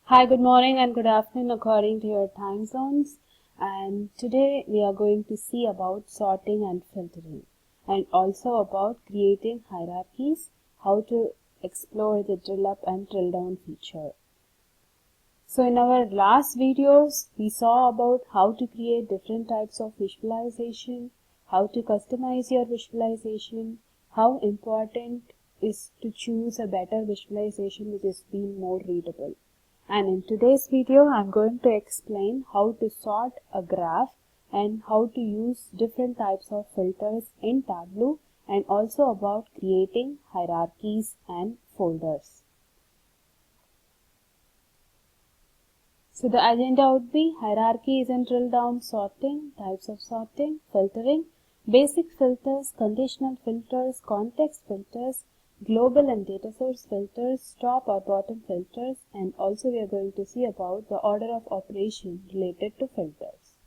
Hi, good morning and good afternoon according to your time zones. And today we are going to see about sorting and filtering and also about creating hierarchies, how to explore the drill up and drill down feature. So in our last videos, we saw about how to create different types of visualization, how to customize your visualization, how important is to choose a better visualization which is being more readable. And in today's video, I'm going to explain how to sort a graph and how to use different types of filters in Tableau and also about creating hierarchies and folders. So the agenda would be hierarchies and drill down sorting, types of sorting, filtering, basic filters, conditional filters, context filters, global and data source filters, top or bottom filters, and also we are going to see about the order of operation related to filters.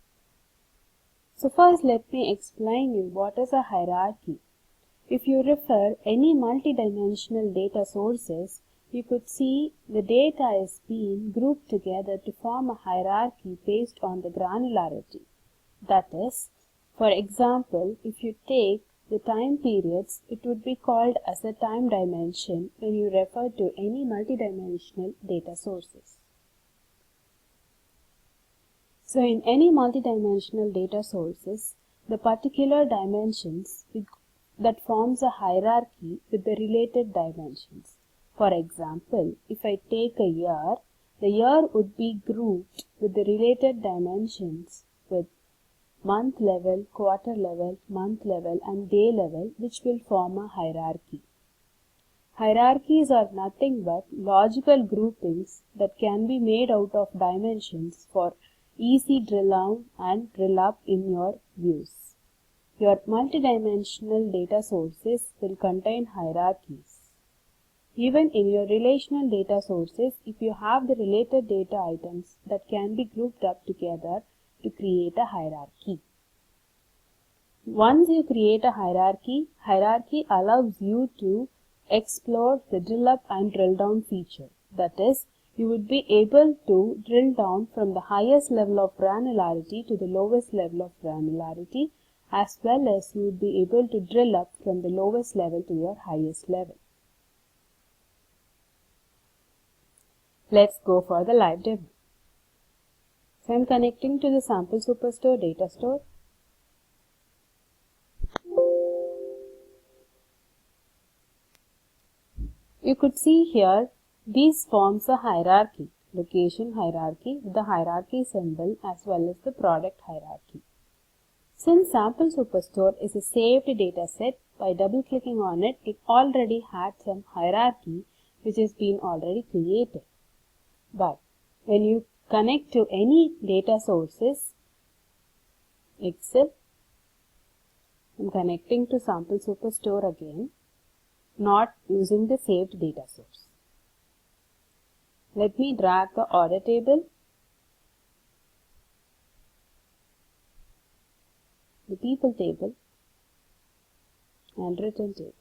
So first let me explain you what is a hierarchy. If you refer any multidimensional data sources, you could see the data is being grouped together to form a hierarchy based on the granularity. That is, for example, if you take the time periods, it would be called as a time dimension when you refer to any multidimensional data sources. So in any multidimensional data sources, the particular dimensions that forms a hierarchy with the related dimensions. For example, if I take a year, the year would be grouped with the related dimensions with month level, quarter level, month level and day level, which will form a hierarchy. Hierarchies are nothing but logical groupings that can be made out of dimensions for easy drill down and drill up in your views. Your multidimensional data sources will contain hierarchies. Even in your relational data sources, if you have the related data items that can be grouped up together to create a hierarchy. Once you create a hierarchy allows you to explore the drill up and drill down feature. That is, you would be able to drill down from the highest level of granularity to the lowest level of granularity, as well as you would be able to drill up from the lowest level to your highest level. Let's go for the live demo. So I'm connecting to the Sample Superstore data store. You could see here, these forms a hierarchy, location hierarchy with the hierarchy symbol as well as the product hierarchy. Since Sample Superstore is a saved data set, by double clicking on it, it already had some hierarchy which has been already created. But when you connect to any data sources, Excel, I'm connecting to Sample Superstore again, not using the saved data source. Let me drag the order table, the people table and return table.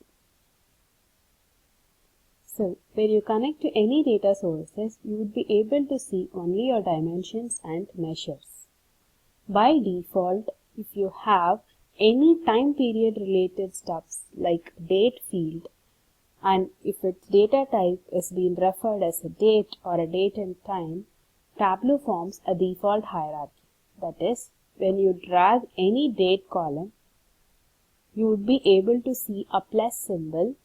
So, when you connect to any data sources, you would be able to see only your dimensions and measures. By default, if you have any time period related stuffs like date field, and if its data type is being referred as a date or a date and time, Tableau forms a default hierarchy. That is, when you drag any date column, you would be able to see a plus symbol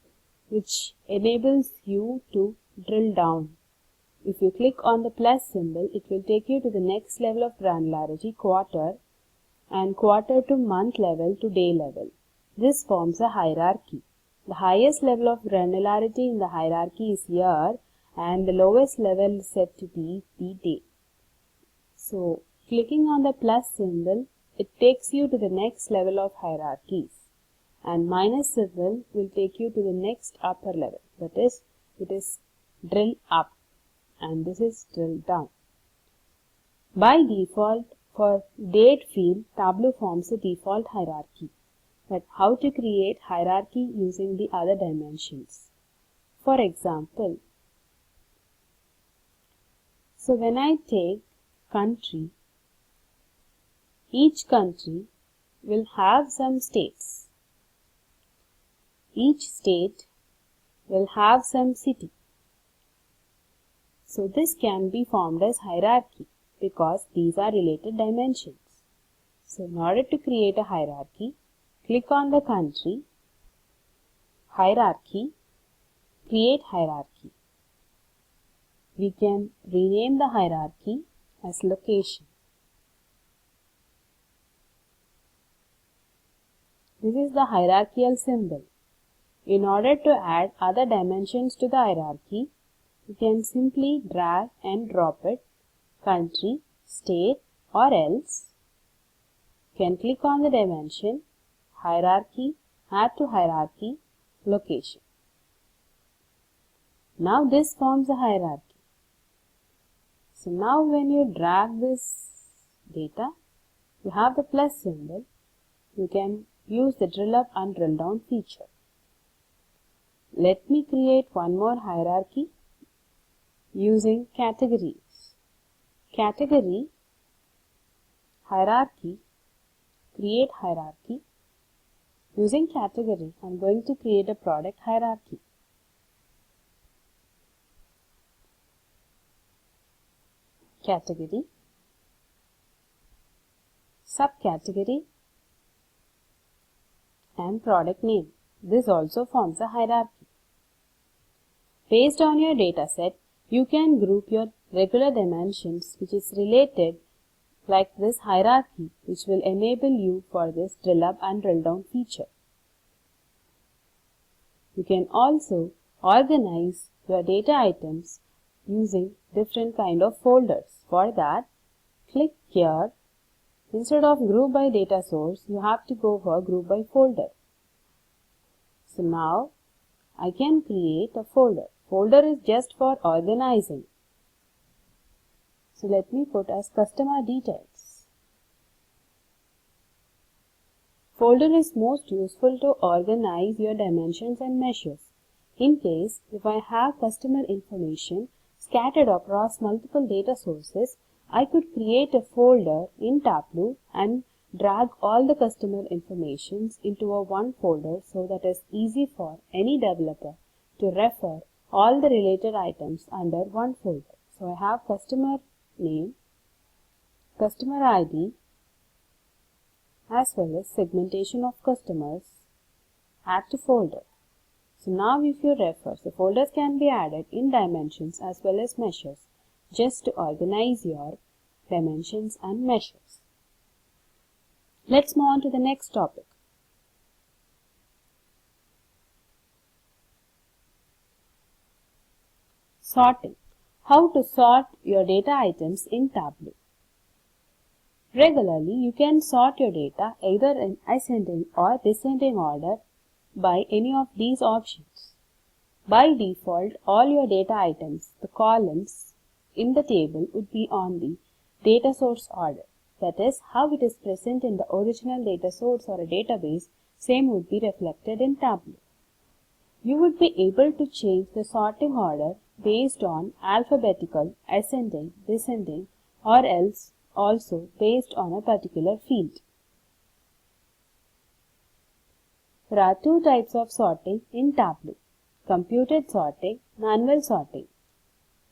which enables you to drill down. If you click on the plus symbol, it will take you to the next level of granularity, quarter, and quarter to month level to day level. This forms a hierarchy. The highest level of granularity in the hierarchy is year and the lowest level is said to be the day. So, clicking on the plus symbol, it takes you to the next level of hierarchies, and minus symbol will take you to the next upper level. That is, it is drill up and this is drill down. By default, for date field, Tableau forms a default hierarchy. But how to create hierarchy using the other dimensions? For example, So when I take country, each country will have some states. Each state will have some city. So this can be formed as hierarchy because these are related dimensions. So in order to create a hierarchy, click on the country, hierarchy, create hierarchy. We can rename the hierarchy as location. This is the hierarchical symbol. In order to add other dimensions to the hierarchy, you can simply drag and drop it, country, state, or else you can click on the dimension, hierarchy, add to hierarchy, location. Now this forms a hierarchy. So now when you drag this data, you have the plus symbol. You can use the drill up and drill down feature. Let me create one more hierarchy using categories. Category, hierarchy, create hierarchy. Using category, I am going to create a product hierarchy. Category, subcategory, and product name. This also forms a hierarchy. Based on your dataset, you can group your regular dimensions which is related like this hierarchy, which will enable you for this drill up and drill down feature. You can also organize your data items using different kind of folders. For that, click here. Instead of group by data source, you have to go for group by folder. So now I can create a folder. Folder is just for organizing. So let me put as customer details. Folder is most useful to organize your dimensions and measures. In case if I have customer information scattered across multiple data sources, I could create a folder in Tableau and drag all the customer informations into a one folder so that it is easy for any developer to refer all the related items under one folder. So I have customer name, customer ID, as well as segmentation of customers, add to folder. So now if you refer, the folders can be added in dimensions as well as measures just to organize your dimensions and measures. Let's move on to the next topic. Sorting. How to sort your data items in Tableau. Regularly, you can sort your data either in ascending or descending order by any of these options. By default, all your data items, the columns in the table would be on the data source order. That is, how it is present in the original data source or a database, same would be reflected in Tableau. You would be able to change the sorting order based on alphabetical, ascending, descending, or else also based on a particular field. There are two types of sorting in Tableau: computed sorting, manual sorting.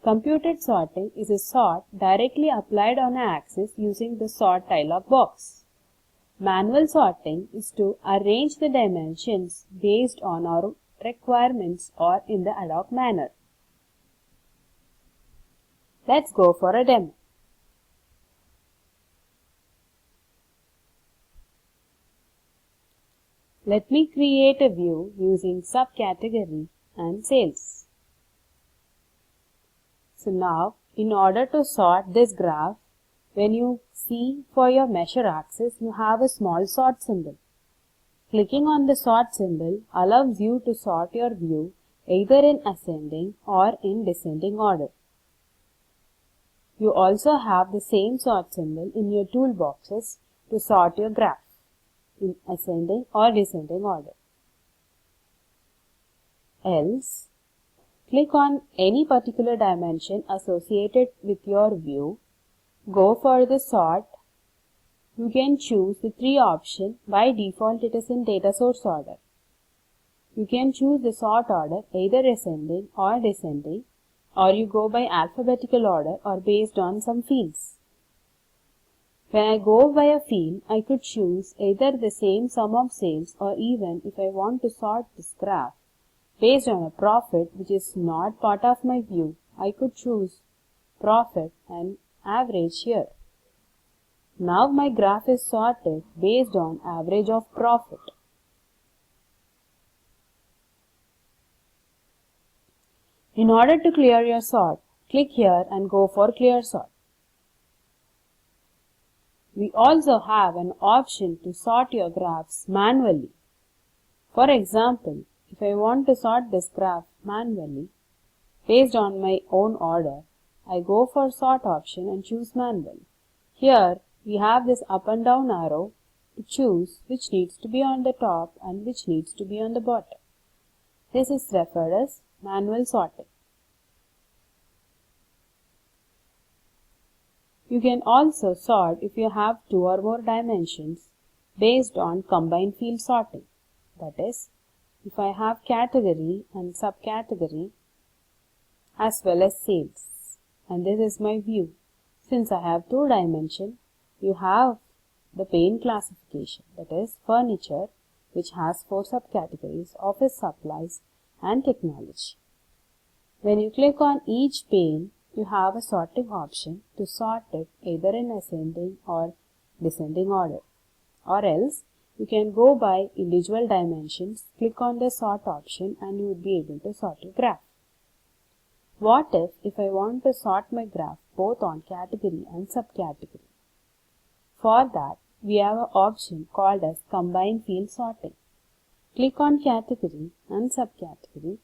Computed sorting is a sort directly applied on an axis using the sort dialog box. Manual sorting is to arrange the dimensions based on our requirements or in the ad hoc manner. Let's go for a demo. Let me create a view using subcategory and sales. So now, in order to sort this graph, when you see for your measure axis, you have a small sort symbol. Clicking on the sort symbol allows you to sort your view either in ascending or in descending order. You also have the same sort symbol in your toolboxes to sort your graph in ascending or descending order. Else, Click on any particular dimension associated with your view. Go for the sort. You can choose the three options. By default, it is in data source order. You can choose the sort order either ascending or descending, or you go by alphabetical order or based on some fields. When I go by a field, I could choose either the same sum of sales, or even if I want to sort this graph based on a profit which is not part of my view, I could choose profit and average here. Now my graph is sorted based on average of profit. In order to clear your sort, click here and go for clear sort. We also have an option to sort your graphs manually. For example, if I want to sort this graph manually based on my own order, I go for sort option and choose manual. Here we have this up and down arrow to choose which needs to be on the top and which needs to be on the bottom. This is referred as manual sorting. You can also sort if you have two or more dimensions based on combined field sorting. That is, if I have category and subcategory as well as sales, and this is my view. Since I have two dimensions, you have the pane classification, that is furniture, which has four subcategories: office supplies and technology. When you click on each pane, you have a sorting option to sort it either in ascending or descending order. Or else, you can go by individual dimensions, click on the sort option, and you would be able to sort your graph. What if I want to sort my graph both on category and subcategory? For that, we have an option called as combined field sorting. Click on category and subcategory,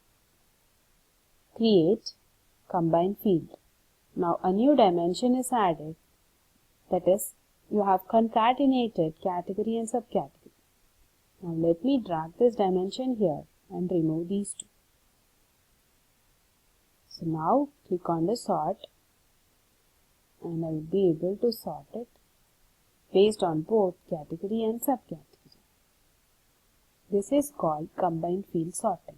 create combined field. Now a new dimension is added, that is, you have concatenated category and subcategory. Now let me drag this dimension here and remove these two. So now click on the sort and I will be able to sort it based on both category and subcategory. This is called combined field sorting.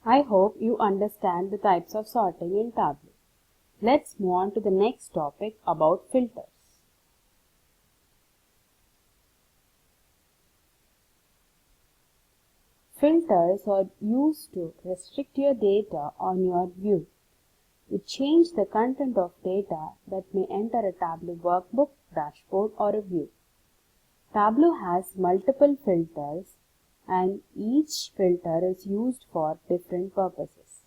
I hope you understand the types of sorting in Tableau. Let's move on to the next topic about filters. Filters are used to restrict your data on your view. You change the content of data that may enter a Tableau workbook, dashboard, or a view. Tableau has multiple filters and each filter is used for different purposes.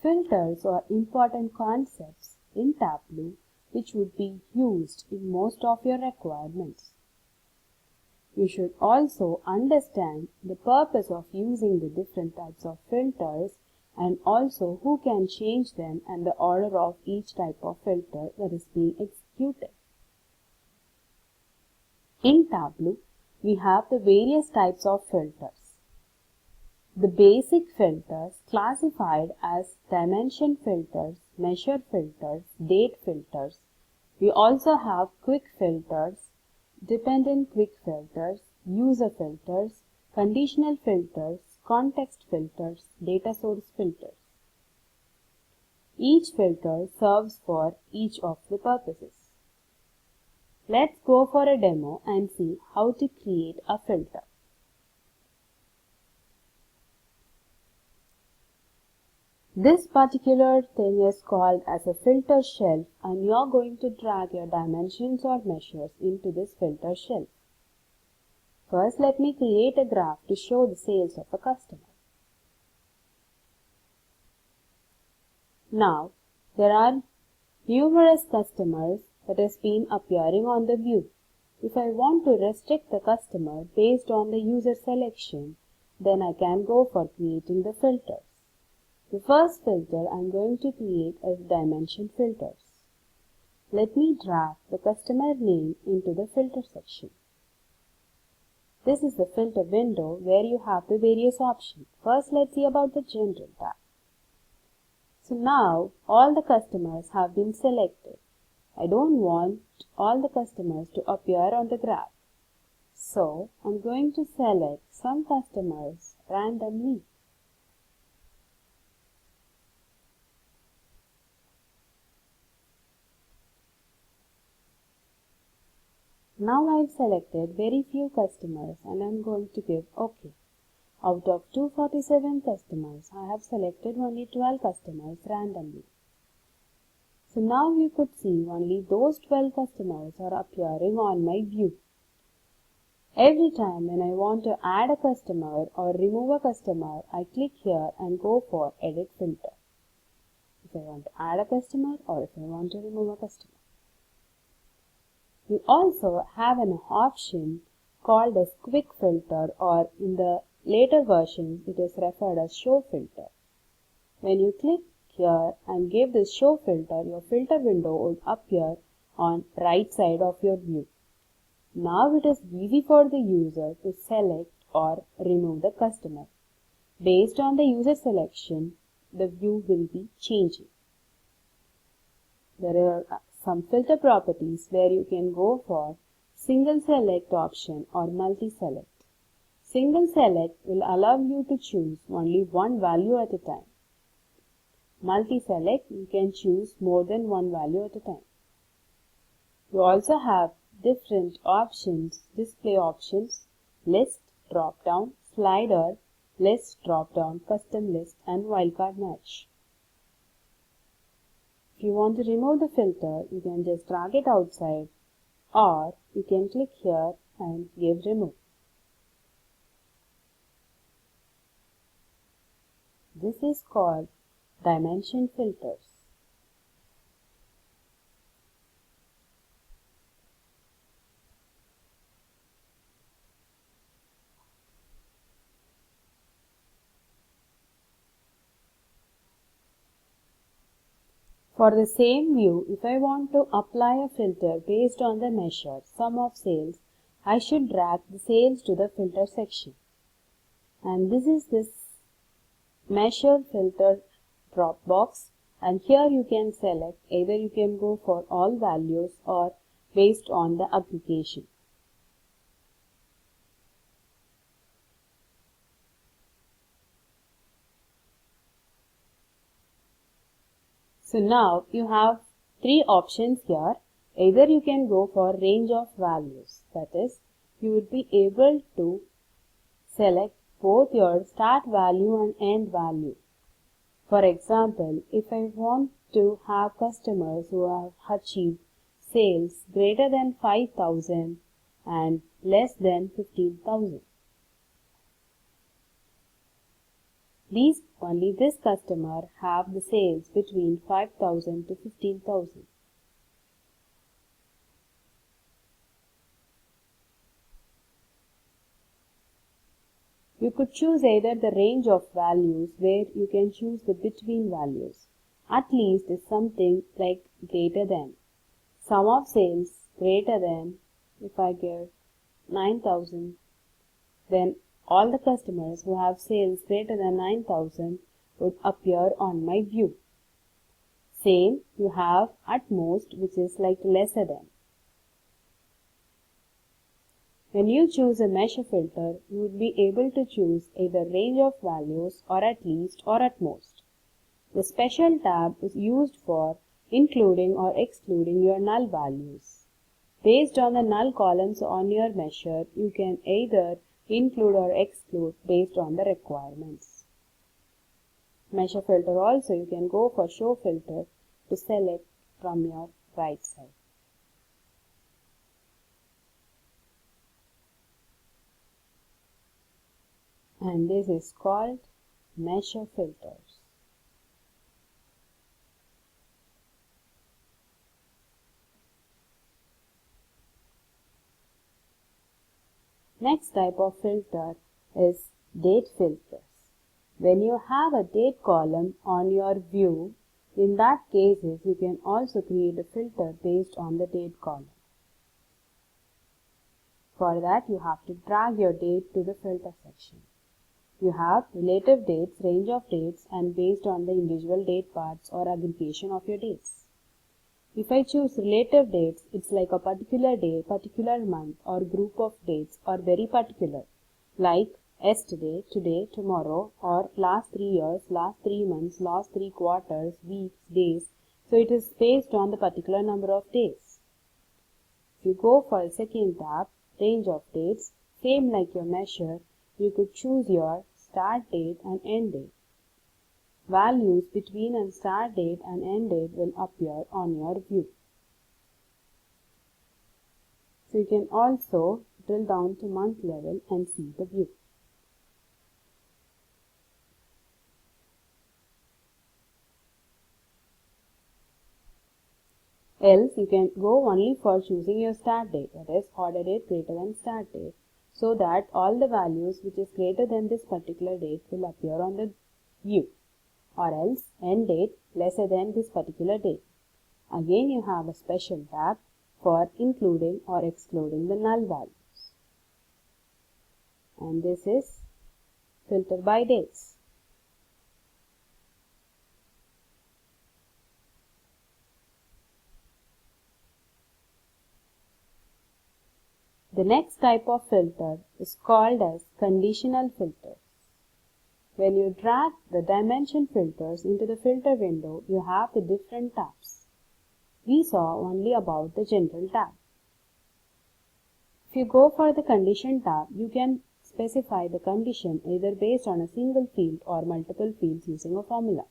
Filters are important concepts in Tableau which would be used in most of your requirements. You should also understand the purpose of using the different types of filters and also who can change them and the order of each type of filter that is being executed. In Tableau, we have the various types of filters. The basic filters classified as dimension filters, measure filters, date filters. We also have quick filters, dependent quick filters, user filters, conditional filters, context filters, data source filters. Each filter serves for each of the purposes. Let's go for a demo and see how to create a filter. This particular thing is called as a filter shelf and you are going to drag your dimensions or measures into this filter shelf. First, let me create a graph to show the sales of a customer. Now, there are numerous customers that has been appearing on the view. If I want to restrict the customer based on the user selection, then I can go for creating the filters. The first filter I am going to create is dimension filters. Let me drag the customer name into the filter section. This is the filter window where you have the various options. First, let's see about the General tab. So now all the customers have been selected. I don't want all the customers to appear on the graph. So I'm going to select some customers randomly. Now I've selected very few customers and I'm going to give OK. Out of 247 customers, I have selected only 12 customers randomly. So now you could see only those 12 customers are appearing on my view. Every time when I want to add a customer or remove a customer, I click here and go for Edit Filter. If I want to add a customer or if I want to remove a customer. We also have an option called as Quick Filter, or in the later versions it is referred as Show Filter. When you click here and give this Show Filter, your filter window would appear on right side of your view. Now it is easy for the user to select or remove the customer. Based on the user selection, the view will be changing. There are some filter properties where you can go for single select option or multi-select. Single select will allow you to choose only one value at a time. Multi-select, you can choose more than one value at a time. You also have different options, display options, list, drop-down, slider, list, drop-down, custom list, and wildcard match. If you want to remove the filter, you can just drag it outside, or you can click here and give remove. This is called dimension filters. For the same view, if I want to apply a filter based on the measure sum of sales, I should drag the sales to the filter section. And this is this measure filter drop box, and here you can select either you can go for all values or based on the application. So now you have three options here. Either you can go for range of values, that is, you would be able to select both your start value and end value. For example, if I want to have customers who have achieved sales greater than 5,000 and less than 15,000. Only this customer have the sales between 5,000 to 15,000. You could choose either the range of values where you can choose the between values. At least is something like greater than. Sum of sales greater than, if I give 9,000, then all the customers who have sales greater than 9,000 would appear on my view. Same, you have at most, which is like lesser than. When you choose a measure filter, you would be able to choose either range of values or at least or at most. The special tab is used for including or excluding your null values. Based on the null columns on your measure, you can either include or exclude based on the requirements. Measure filter also, you can go for show filter to select from your right side. and this is called measure filters. Next type of filter is date filters. When you have a date column on your view, in that cases you can also create a filter based on the date column. For that you have to drag your date to the filter section. You have relative dates, range of dates, and based on the individual date parts or aggregation of your dates. If I choose relative dates, it's like a particular day, particular month or group of dates or very particular, like yesterday, today, tomorrow, or last 3 years, last 3 months, last 3 quarters, weeks, days. So it is based on the particular number of days. If you go for the second tab, range of dates, same like your measure, you could choose your start date and end date. Values between and start date and end date will appear on your view. So you can also drill down to month level and see the view. Else you can go only for choosing your start date, that is order date greater than start date, so that all the values which is greater than this particular date will appear on the view, or else end date lesser than this particular date. Again you have a special tab for including or excluding the null values. And this is filter by dates. The next type of filter is called as conditional filters. When you drag the dimension filters into the filter window, you have the different tabs. We saw only about the general tab. If you go for the condition tab, you can specify the condition either based on a single field or multiple fields using a formula.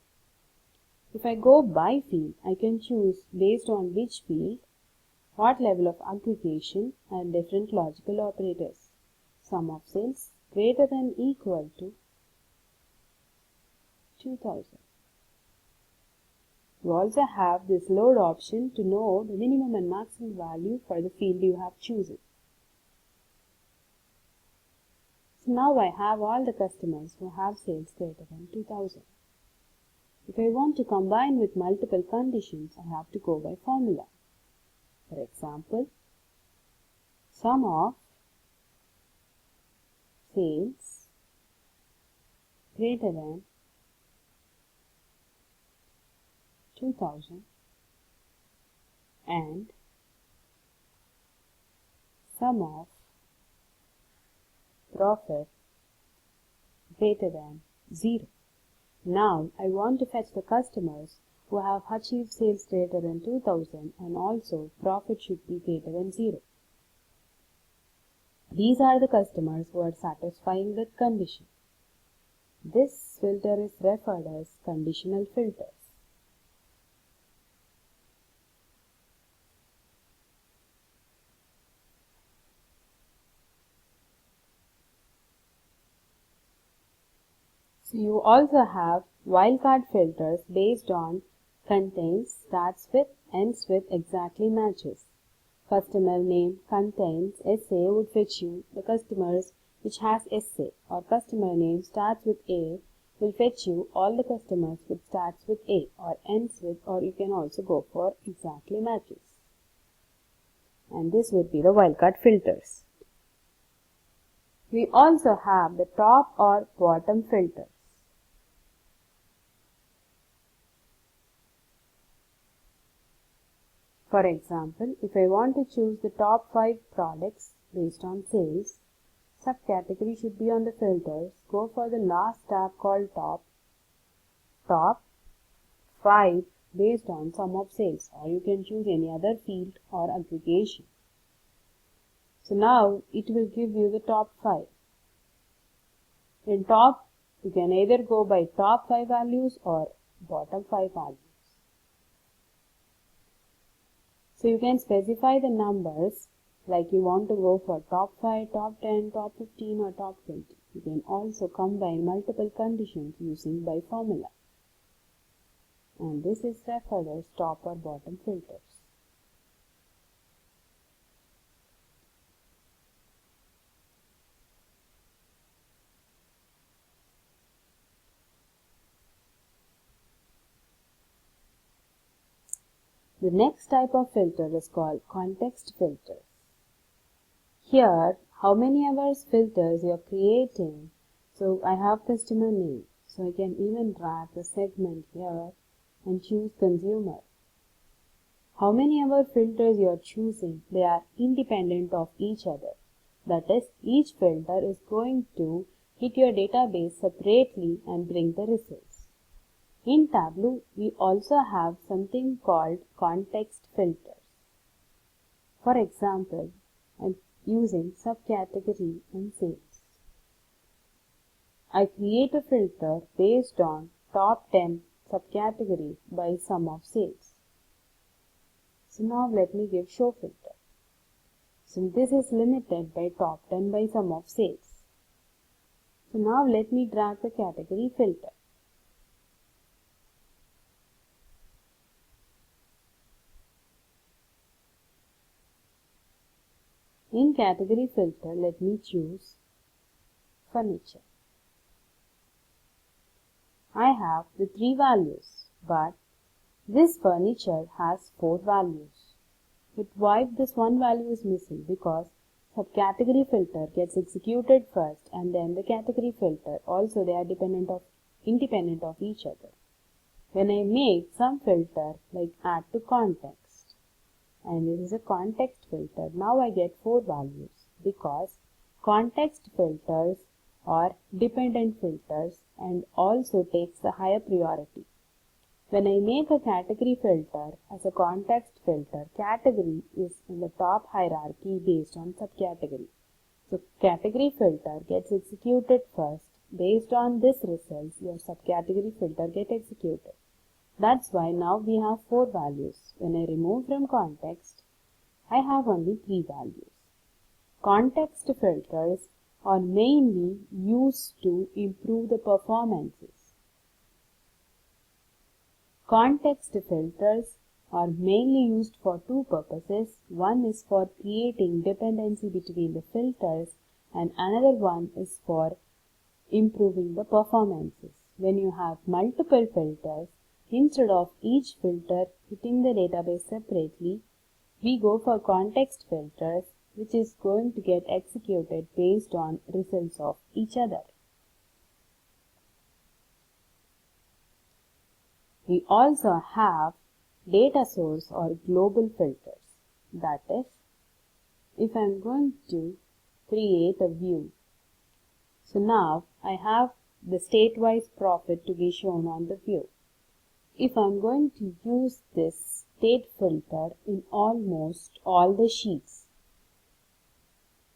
If I go by field, I can choose based on which field, what level of aggregation and different logical operators. Sum of sales greater than equal to 2000. You also have this load option to know the minimum and maximum value for the field you have chosen. So now I have all the customers who have sales greater than 2000. If I want to combine with multiple conditions, I have to go by formula. For example, sum of sales greater than 2000 and sum of profit greater than 0. Now I want to fetch the customers who have achieved sales greater than 2000 and also profit should be greater than 0. These are the customers who are satisfying that condition. This filter is referred as conditional filters. So you also have wildcard filters based on contains, starts with, ends with, exactly matches. Customer name contains SA would fetch you the customers which has SA, or customer name starts with A will fetch you all the customers which starts with A or ends with, or you can also go for exactly matches. And this would be the wildcard filters. We also have the top or bottom filters. For example, if I want to choose the top 5 products based on sales, subcategory should be on the filters. Go for the last tab called top 5 based on sum of sales, or you can choose any other field or aggregation. So now it will give you the top 5. In top, you can either go by top 5 values or bottom 5 values. So you can specify the numbers like you want to go for top 5, top 10, top 15 or top 20. You can also combine multiple conditions using by formula. And this is referred as top or bottom filters. The next type of filter is called context filters. Here, how many hours filters you are creating. So I have customer name. So I can even drag the segment here and choose consumer. How many hour filters you are choosing, they are independent of each other. That is, each filter is going to hit your database separately and bring the results. In Tableau, we also have something called context filters. For example, I'm using subcategory and sales. I create a filter based on top 10 subcategories by sum of sales. So now let me give show filter. So this is limited by top 10 by sum of sales. So now let me drag the category filter. In category filter, let me choose furniture. I have the 3 values, but this furniture has 4 values. But why this one value is missing? Because subcategory filter gets executed first and then the category filter. Also, they are independent of each other. When I make some filter like add to context, and this is a context filter, now I get 4 values because context filters are dependent filters and also takes the higher priority. When I make a category filter as a context filter, category is in the top hierarchy based on subcategory. So category filter gets executed first. Based on this results, your subcategory filter gets executed. That's why now we have 4 values. When I remove from context, I have only 3 values. Context filters are mainly used to improve the performances. Context filters are mainly used for 2 purposes. One is for creating dependency between the filters and another one is for improving the performances. When you have multiple filters, instead of each filter hitting the database separately, we go for context filters, which is going to get executed based on results of each other. We also have data source or global filters. That is, if I am going to create a view, so now I have the state-wise profit to be shown on the view. If I am going to use this state filter in almost all the sheets,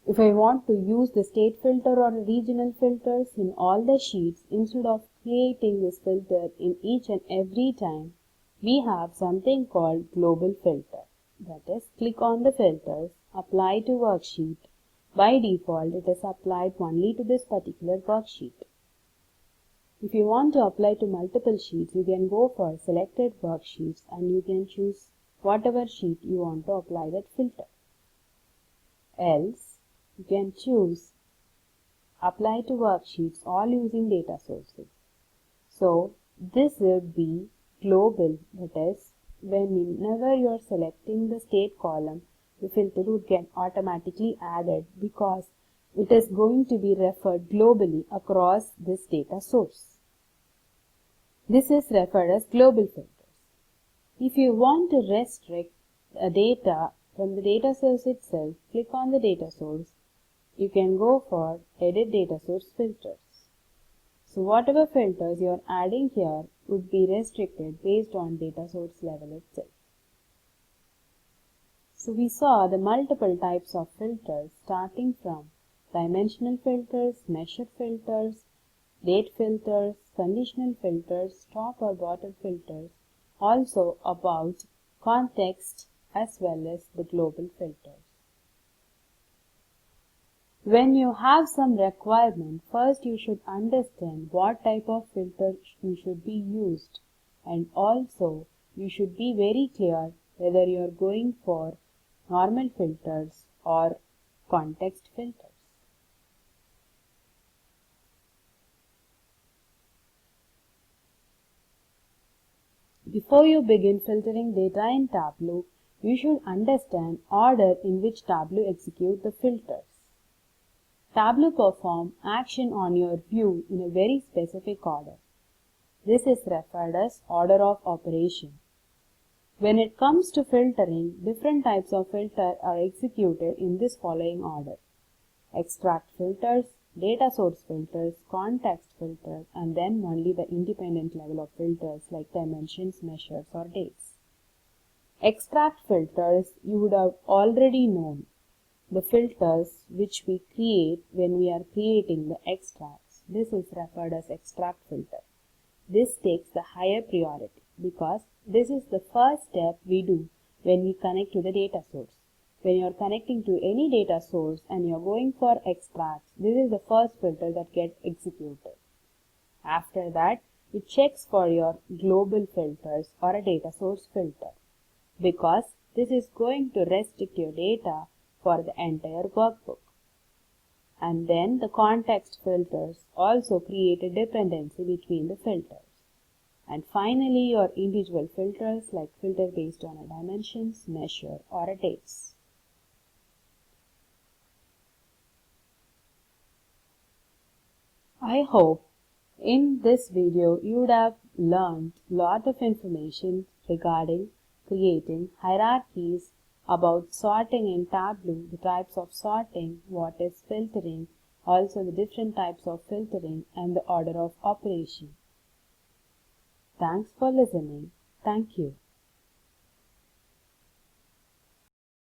if I want to use the state filter or regional filters in all the sheets, instead of creating this filter in each and every time, we have something called global filter. That is, click on the filters, apply to worksheet. By default, it is applied only to this particular worksheet. If you want to apply to multiple sheets, you can go for selected worksheets and you can choose whatever sheet you want to apply that filter. Else, you can choose apply to worksheets all using data sources. So, this would be global, that is, whenever you are selecting the state column, the filter would get automatically added because it is going to be referred globally across this data source. This is referred as global filters. If you want to restrict data from the data source itself, click on the data source. You can go for Edit Data Source Filters. So whatever filters you are adding here would be restricted based on data source level itself. So we saw the multiple types of filters starting from dimensional filters, measure filters, date filters, conditional filters, top or bottom filters, also about context as well as the global filters. When you have some requirement, first you should understand what type of filter you should be used, and also you should be very clear whether you are going for normal filters or context filters. Before you begin filtering data in Tableau, you should understand order in which Tableau executes the filters. Tableau performs action on your view in a very specific order. This is referred as order of operation. When it comes to filtering, different types of filter are executed in this following order: extract filters, data source filters, context filters, and then only the independent level of filters like dimensions, measures, or dates. Extract filters you would have already known. The filters which we create when we are creating the extracts. This is referred as extract filter. This takes the higher priority because this is the first step we do when we connect to the data source. When you are connecting to any data source and you are going for extracts, this is the first filter that gets executed. After that, it checks for your global filters or a data source filter, because this is going to restrict your data for the entire workbook. And then the context filters also create a dependency between the filters. And finally, your individual filters like filter based on a dimensions, measure, or a dates. I hope in this video you would have learned lot of information regarding creating hierarchies, about sorting in Tableau, the types of sorting, what is filtering, also the different types of filtering and the order of operation. Thanks for listening. Thank you.